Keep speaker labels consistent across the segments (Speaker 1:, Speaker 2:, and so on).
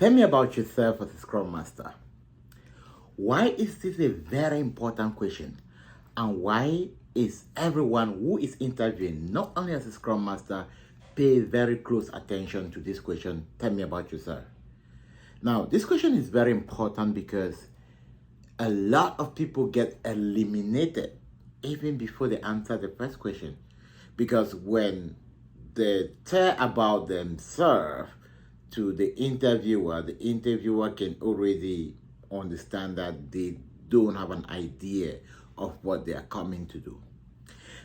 Speaker 1: Tell me about yourself as a Scrum Master. Why is this a very important question? And why is everyone who is interviewing, not only as a Scrum Master, pay very close attention to this question? Tell me about yourself. Now, this question is very important because a lot of people get eliminated even before they answer the first question. Because when they tell about themselves to the interviewer can already understand that they don't have an idea of what they are coming to do.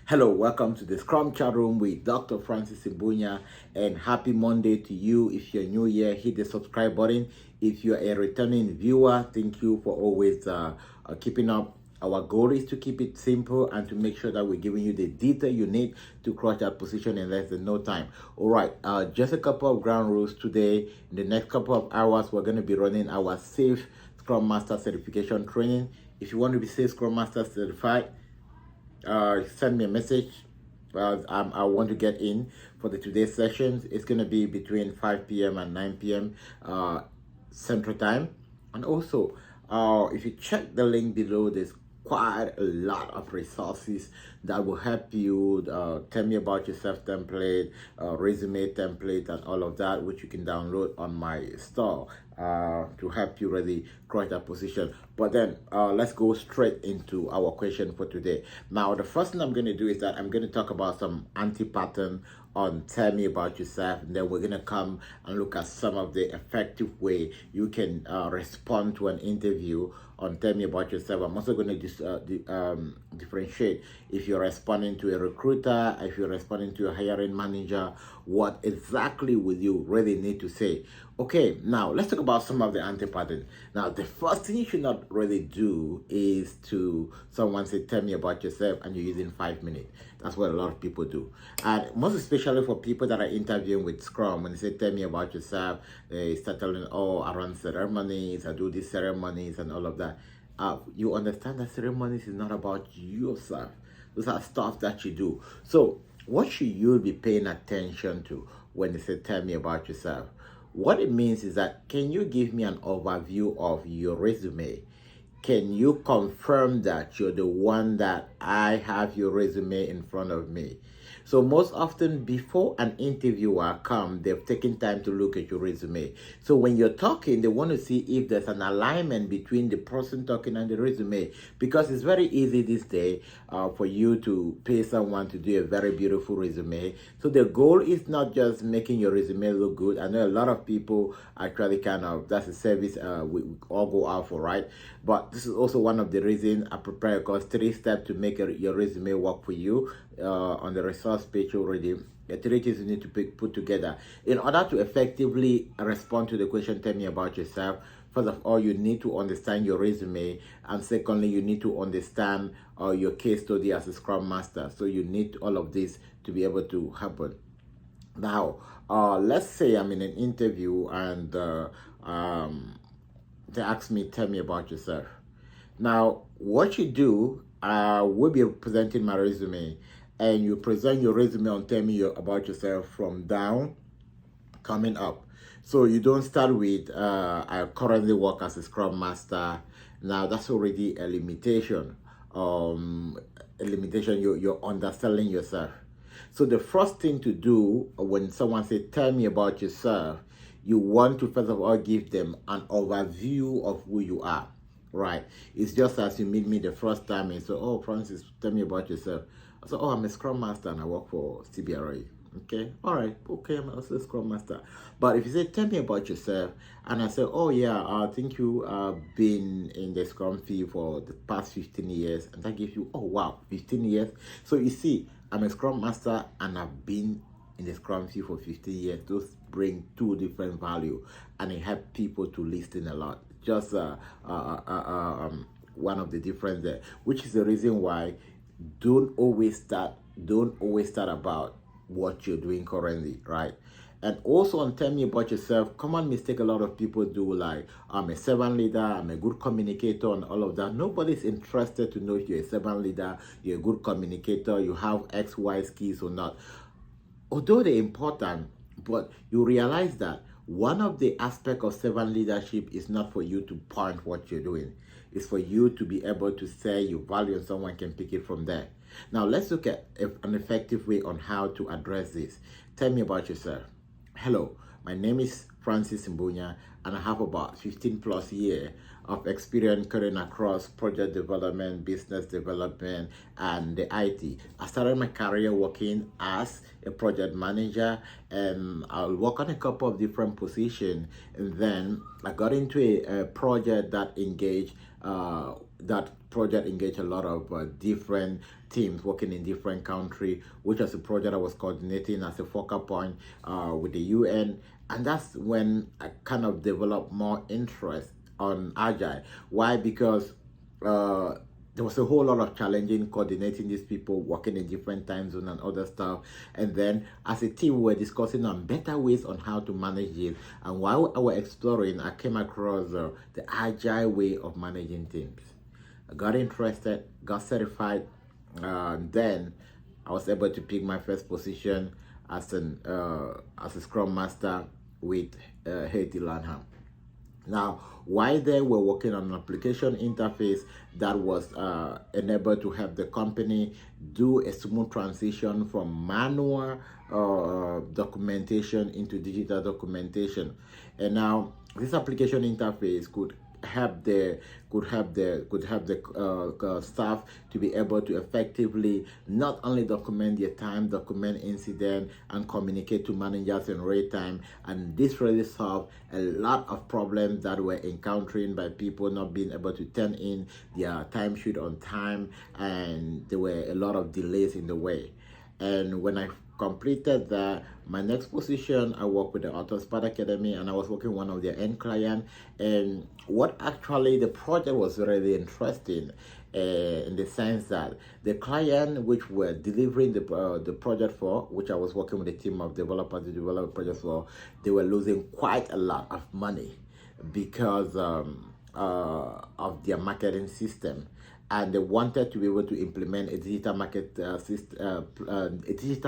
Speaker 1: Hello, welcome to the Scrum ChatRoom with Dr. Francis Ibunya, and happy Monday to you. If you're new here, hit the subscribe button. If you're a returning viewer, thank you for always keeping up. Our goal is to keep it simple and to make sure that we're giving you the detail you need to crush that position in less than no time. All right, just a couple of ground rules today. In the next couple of hours, we're going to be running our SAFe Scrum Master Certification training. If you want to be SAFe Scrum Master Certified, send me a message. I want to get in for the today's sessions. It's going to be between 5 p.m. and 9 p.m. Central Time. And also, if you check the link below, there's quite a lot of resources that will help you. Tell me about yourself template, resume template, and all of that, which you can download on my store to help you really crush that position. But then let's go straight into our question for today. Now, the first thing I'm going to do is that I'm going to talk about some anti-pattern on tell me about yourself, and then we're going to come and look at some of the effective way you can respond to an interview on tell me about yourself. I'm also going to differentiate if you're responding to a recruiter, if you're responding to a hiring manager, what exactly will you really need to say. Okay, now let's talk about some of the anti-pattern. Now, the first thing you should not really do is to someone say, tell me about yourself, and you're using 5 minutes. That's what a lot of people do. And most especially for people that are interviewing with Scrum, when they say, tell me about yourself, they start telling, oh, I run ceremonies, I do these ceremonies and all of that. You understand that ceremonies is not about yourself. Those are stuff that you do. So what should you be paying attention to when they say, tell me about yourself? What it means is that, can you give me an overview of your resume? Can you confirm that you're the one that I have your resume in front of me? So most often before an interviewer comes, they've taken time to look at your resume. So when you're talking, they want to see if there's an alignment between the person talking and the resume, because it's very easy this day for you to pay someone to do a very beautiful resume. So the goal is not just making your resume look good. I know a lot of people actually that's a service we all go out for, right? But this is also one of the reasons I prepare a course, 3 steps to make your resume work for you. On the resource page already, the 3 things you need to put together in order to effectively respond to the question, tell me about yourself. First of all, you need to understand your resume, and secondly, you need to understand your case study as a Scrum Master. So you need all of this to be able to happen. Now, let's say I'm in an interview and they ask me, tell me about yourself. Now, what you do, we'll be presenting my resume, and you present your resume on tell me about yourself from down coming up. So you don't start with I currently work as a Scrum Master. Now that's already a limitation. You're underselling yourself. So the first thing to do when someone says tell me about yourself, you want to first of all give them an overview of who you are. Right. It's just as you meet me the first time and say, oh, Francis, tell me about yourself. I said, oh, I'm a Scrum Master and I work for CBRE. Okay. All right. Okay. I'm also a Scrum Master. But if you say, tell me about yourself, and I say, oh, yeah, I think you have been in the Scrum field for the past 15 years. And that gives you, oh, wow, 15 years. So you see, I'm a Scrum Master and I've been in the Scrum field for 15 years. Those bring 2 different values, and it helps people to listen a lot. Just one of the difference there, which is the reason why don't always start about what you're doing currently, right? And also on tell me about yourself, common mistake a lot of people do, like I'm a servant leader, I'm a good communicator, and all of that. Nobody's interested to know if you're a servant leader, you're a good communicator, you have XY skills or not. Although they're important, but you realize that One of the aspects of servant leadership is not for you to point what you're doing. It's for you to be able to say your value and someone can pick it from there. Now, let's look at an effective way on how to address this. Tell me about yourself. Hello, my name is Francis Mbunya, and I have about 15 plus years of experience cutting across project development, business development, and the IT. I started my career working as a project manager, and I'll work on a couple of different positions, and then I got into a project that engaged a lot of different teams working in different countries, which was a project I was coordinating as a focal point with the UN. And that's when I kind of developed more interest on Agile. Why? Because there was a whole lot of challenging coordinating these people working in different time zones and other stuff. And then as a team, we were discussing on better ways on how to manage it. And while I was exploring, I came across the Agile way of managing teams. I got interested, got certified, then I was able to pick my first position as a Scrum Master with Haiti Lanham. Now, while they were working on an application interface that was enabled to help the company do a smooth transition from manual documentation into digital documentation. And now this application interface could help the staff to be able to effectively not only document their time, document incident, and communicate to managers in real time. And this really solved a lot of problems that were encountering by people not being able to turn in their timesheet on time, and there were a lot of delays in the way. And when I completed my next position, I worked with the Autospot Academy, and I was working with one of their end clients. And what actually the project was really interesting in the sense that the client which we're delivering the project for, which I was working with a team of developers to develop a project for, they were losing quite a lot of money because of their marketing system. And they wanted to be able to implement a digital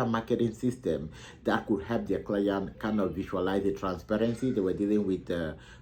Speaker 1: marketing system that could help their client kind of visualize the transparency. They were dealing with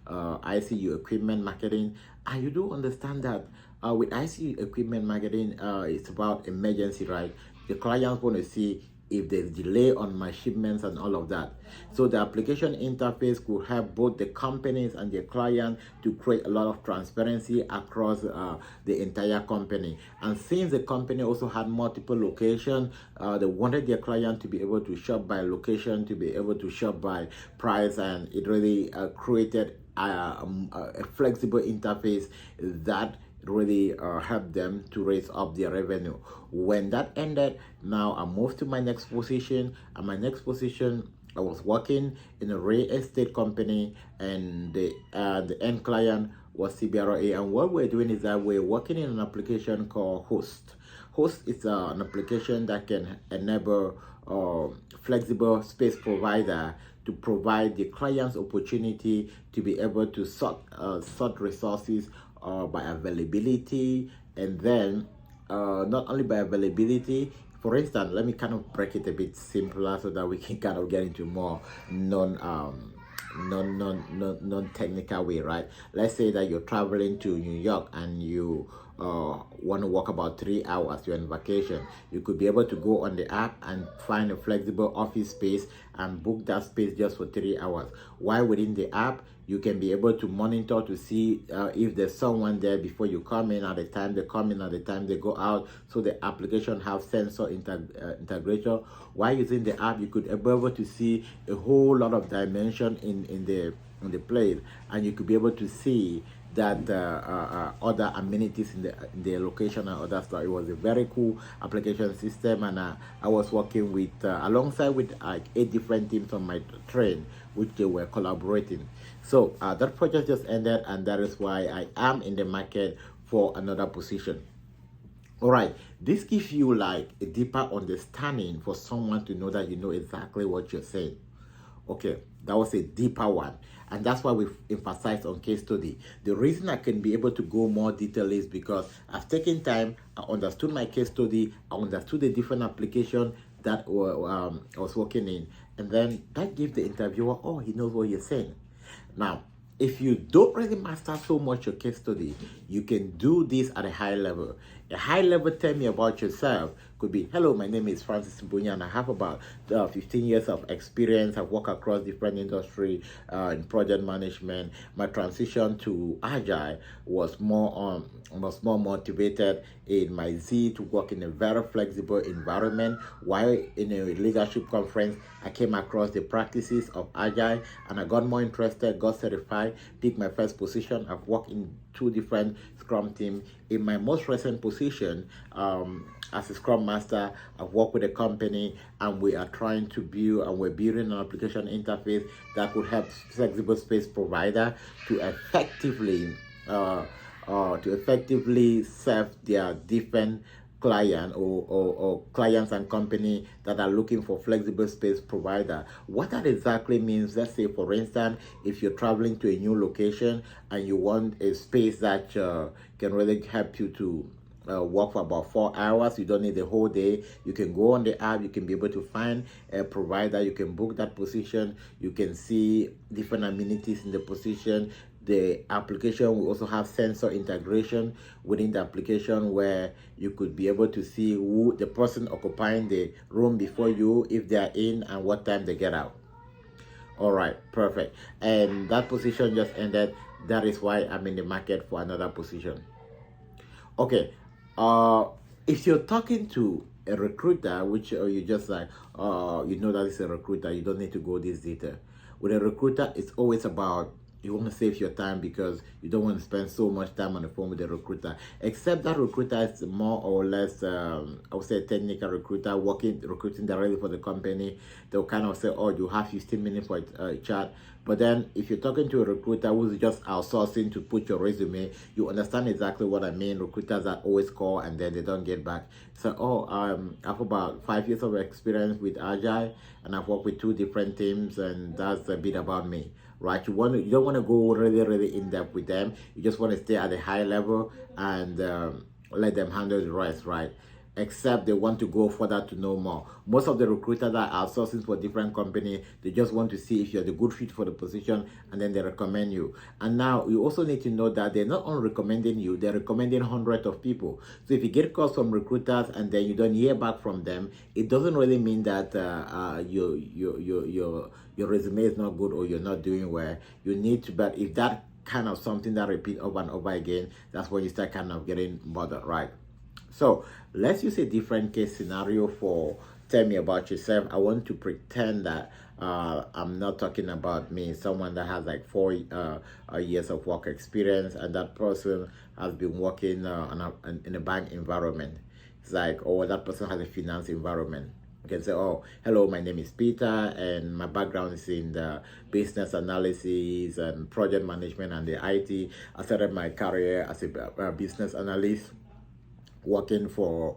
Speaker 1: ICU equipment marketing, and you do understand that with ICU equipment marketing, it's about emergency, right? The clients want to see if there's delay on my shipments and all of that. So the application interface could help both the companies and their client to create a lot of transparency across the entire company. And since the company also had multiple locations, they wanted their client to be able to shop by location, to be able to shop by price, and it really created a flexible interface that really help them to raise up their revenue. When that ended, now I moved to my next position, and my next position, I was working in a real estate company, and the end client was CBRA. And what we're doing is that we're working in an application called Host. Host is an application that can enable flexible space provider to provide the client's opportunity to be able to sort resources by availability, and then not only by availability. For instance, let me kind of break it a bit simpler so that we can kind of get into more non-technical way, right? Let's say that you're traveling to New York and you want to work about 3 hours, you're on vacation. You could be able to go on the app and find a flexible office space and book that space just for 3 hours. While within the app, you can be able to monitor to see if there's someone there before you come in, at the time they come in, at the time they go out. So the application have sensor integration. While using the app, you could be able to see a whole lot of dimension in the place, and you could be able to see that other amenities in the location and other stuff. It was a very cool application system, and I was working with alongside with 8 different teams on my train, which they were collaborating. So that project just ended, and that is why I am in the market for another position. All right, this gives you like a deeper understanding for someone to know that you know exactly what you're saying. Okay, that was a deeper one, and that's why we've emphasized on case study. The reason I can be able to go more detail is because I've taken time, I understood my case study, I understood the different application that I was working in, and then that gave the interviewer, oh, he knows what you're saying. Now, if you don't really master so much your case study, you can do this at a high level. A high level tell me about yourself could be, hello, my name is Francis Mbunya and I have about 15 years of experience. I've worked across different industries in project management. My transition to Agile was more motivated in my zeal to work in a very flexible environment. While in a leadership conference, I came across the practices of Agile and I got more interested, got certified, picked my first position. I've worked in 2 different Scrum teams. In my most recent position, as a Scrum Master, I've worked with a company and we are trying to build, and we're building an application interface that would help flexible space provider to effectively serve their different client or clients and company that are looking for flexible space provider. What that exactly means, let's say for instance, if you're traveling to a new location and you want a space that can really help you to work for about 4 hours, you don't need the whole day. You can go on the app, you can be able to find a provider, you can book that position, you can see different amenities in the position. The application will also have sensor integration within the application where you could be able to see who the person occupying the room before you, if they are in and what time they get out. All right, perfect. And that position just ended. That is why I'm in the market for another position. Okay, if you're talking to a recruiter, which you just like, you know that it's a recruiter, you don't need to go this detail. With a recruiter, it's always about, you want to save your time because you don't want to spend so much time on the phone with the recruiter. Except that recruiter is more or less, I would say, a technical recruiter recruiting directly for the company. They'll kind of say, oh, you have 15 minutes for a chat. But then if you're talking to a recruiter who's just outsourcing to put your resume, you understand exactly what I mean. Recruiters that always call and then they don't get back. So, I have about 5 years of experience with Agile and I've worked with 2 different teams, and that's a bit about me. Right, you don't want to go really in depth with them. You just want to stay at a high level and let them handle the rest, right? Except they want to go further to know more. Most of the recruiters that are outsourcing for different companies, they just want to see if you're the good fit for the position and then they recommend you. And now you also need to know that they're not only recommending you, they're recommending hundreds of people. So if you get calls from recruiters and then you don't hear back from them, it doesn't really mean that your resume is not good or you're not doing well. You need to, but if that kind of something that repeat over and over again, that's when you start kind of getting bothered, right? So let's use a different case scenario for tell me about yourself. I want to pretend that I'm not talking about me, someone that has like 4 years of work experience, and that person has been working in a bank environment. It's like, oh, that person has a finance environment. You can say, oh, hello, my name is Peter and my background is in the business analysis and project management and the IT. I started my career as a business analyst, working for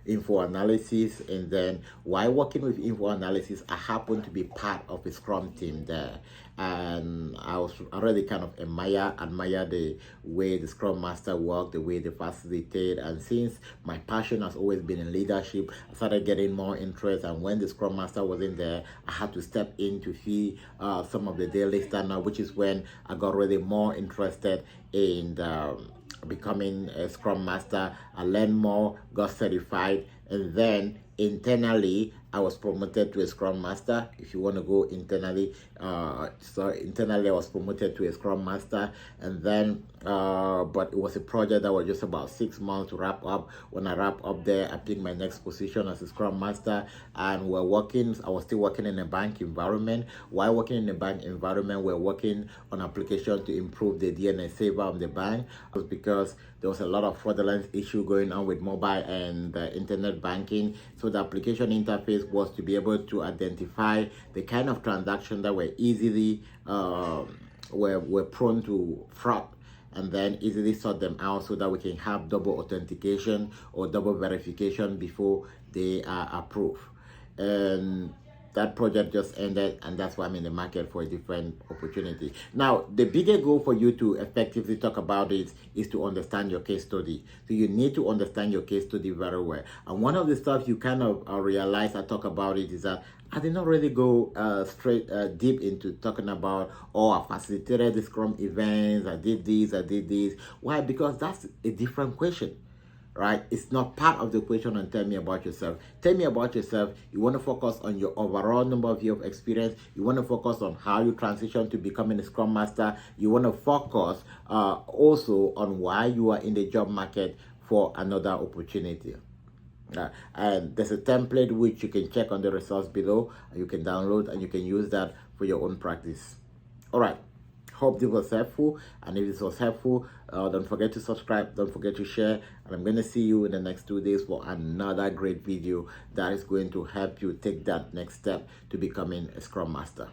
Speaker 1: info analysis, and then while working with info analysis, I happened to be part of a Scrum team there, and I was already kind of admire the way the Scrum Master work, the way they facilitate. And since my passion has always been in leadership, I started getting more interest, and when the Scrum Master wasn't there, I had to step in to see some of the daily standard, which is when I got really more interested in becoming a Scrum Master. I learned more, got certified, and then internally I was promoted to a Scrum Master. If you want to go internally, so internally I was promoted to a Scrum Master, and then but it was a project that was just about 6 months to wrap up. When I wrap up there, I picked my next position as a Scrum Master, and I was still working in a bank environment. While working in a bank environment, we're working on application to improve the DNS saver of the bank. It was because there was a lot of fraudulent issue going on with mobile and internet banking. So the application interface was to be able to identify the kind of transactions that were easily were prone to fraud, and then easily sort them out so that we can have double authentication or double verification before they are approved. And that project just ended, and that's why I'm in the market for a different opportunity. Now, the bigger goal for you to effectively talk about it is to understand your case study. So you need to understand your case study very well. And one of the stuff you kind of realize I talk about it is that I did not really go straight deep into talking about, oh, I facilitated the Scrum events, I did this. Why? Because that's a different question. Right? It's not part of the question on tell me about yourself. Tell me about yourself. You want to focus on your overall number of years of experience. You want to focus on how you transition to becoming a Scrum Master. You want to focus also on why you are in the job market for another opportunity. And there's a template which you can check on the resource below. You can download and you can use that for your own practice. All right. Hope this was helpful, and if this was helpful, don't forget to subscribe, don't forget to share, and I'm going to see you in the next 2 days for another great video that is going to help you take that next step to becoming a Scrum Master.